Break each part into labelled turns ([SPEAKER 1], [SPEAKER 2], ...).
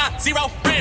[SPEAKER 1] got zero friends.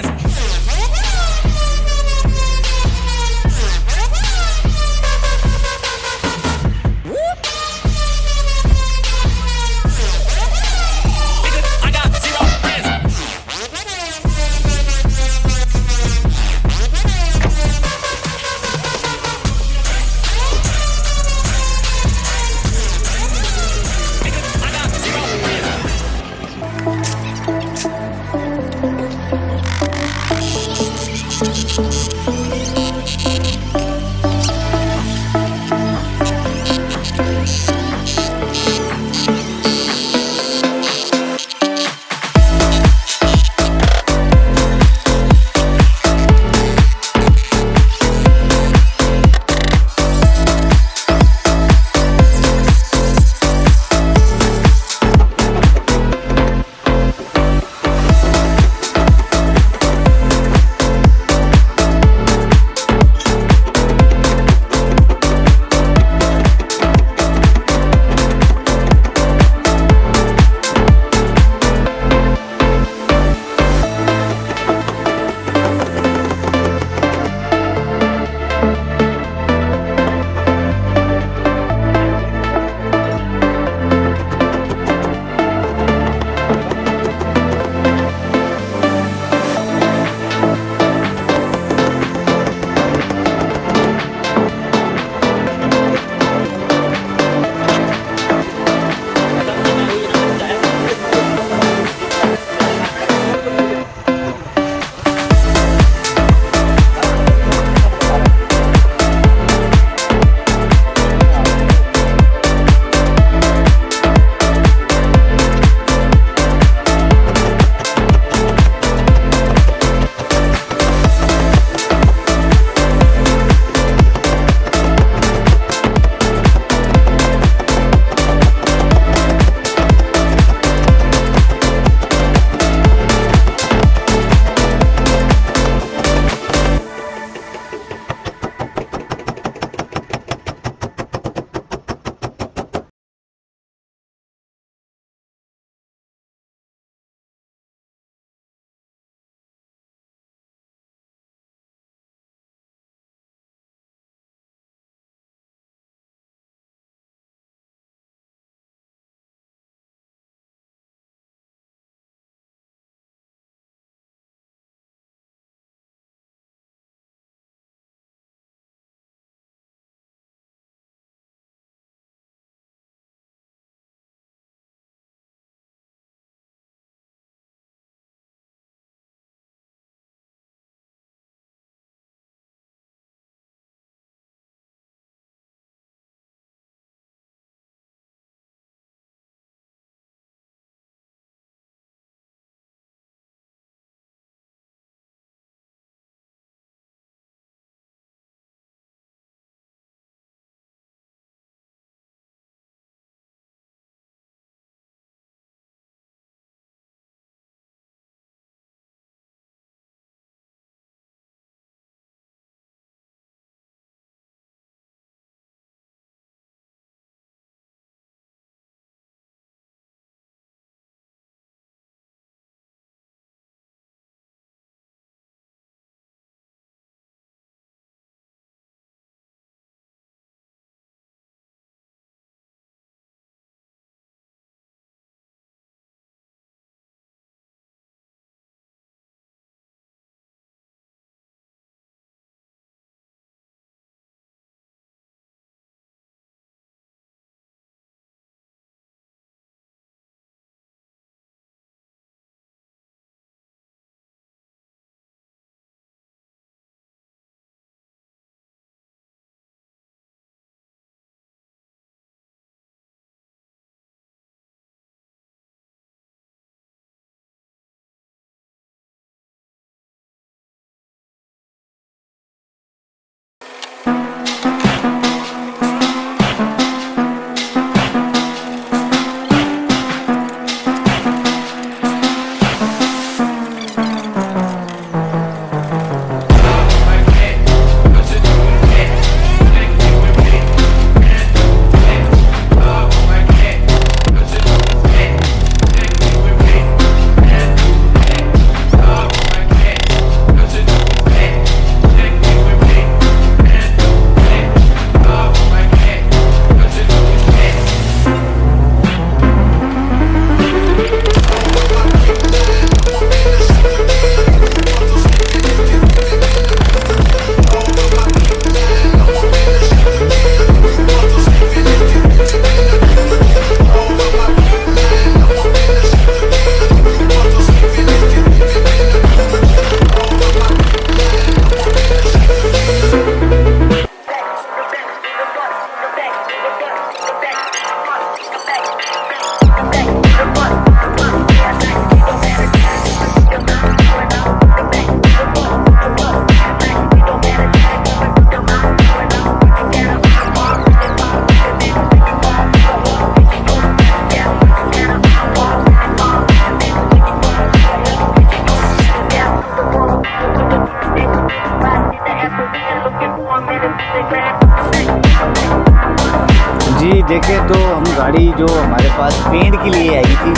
[SPEAKER 1] जी देखें तो हम गाड़ी जो हमारे पास पेंट के लिए आई थी,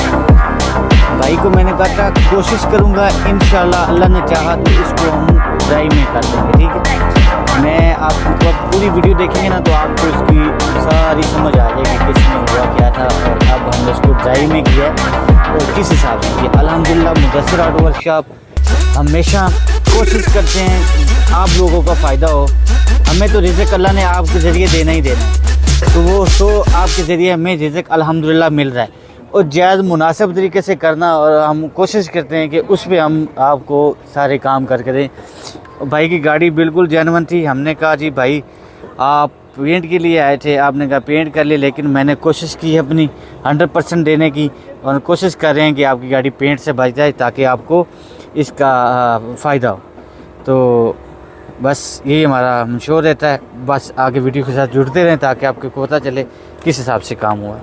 [SPEAKER 1] भाई को मैंने कहा था कोशिश करूँगा इंशाल्लाह अल्लाह ने चाहा तो इसको हम ड्राई में कर देंगे, ठीक है। मैं आपको अब पूरी वीडियो देखेंगे ना तो आपको इसकी सारी समझ आ जाएगी किसमें हुआ क्या था और अब हमने इसको ड्राई में किया और किस हिसाब से किया। अल्हम्दुलिल्लाह मुदस्सिर ऑटो वर्कशॉप हमेशा कोशिश करते हैं आप लोगों का फ़ायदा हो। हमें तो रिज़्क़ अल्लाह ने आपके ज़रिए देना ही देना है, तो वो सो आपके ज़रिए हमें रिज़्क़ अल्हम्दुलिल्लाह मिल रहा है और जायज़ मुनासिब तरीके से करना, और हम कोशिश करते हैं कि उस पर हम आपको सारे काम करके दें। भाई की गाड़ी बिल्कुल जेन्युइन थी। हमने कहा जी भाई आप पेंट के लिए आए थे, आपने कहा पेंट कर लिए, लेकिन मैंने कोशिश की अपनी 100% देने की और कोशिश कर रहे हैं कि आपकी गाड़ी पेंट से बच जाए ताकि आपको इसका फ़ायदा हो। तो बस यही हमारा मशवरा रहता है। बस आगे वीडियो के साथ जुड़ते रहें ताकि आपको पता चले किस हिसाब से काम हुआ है।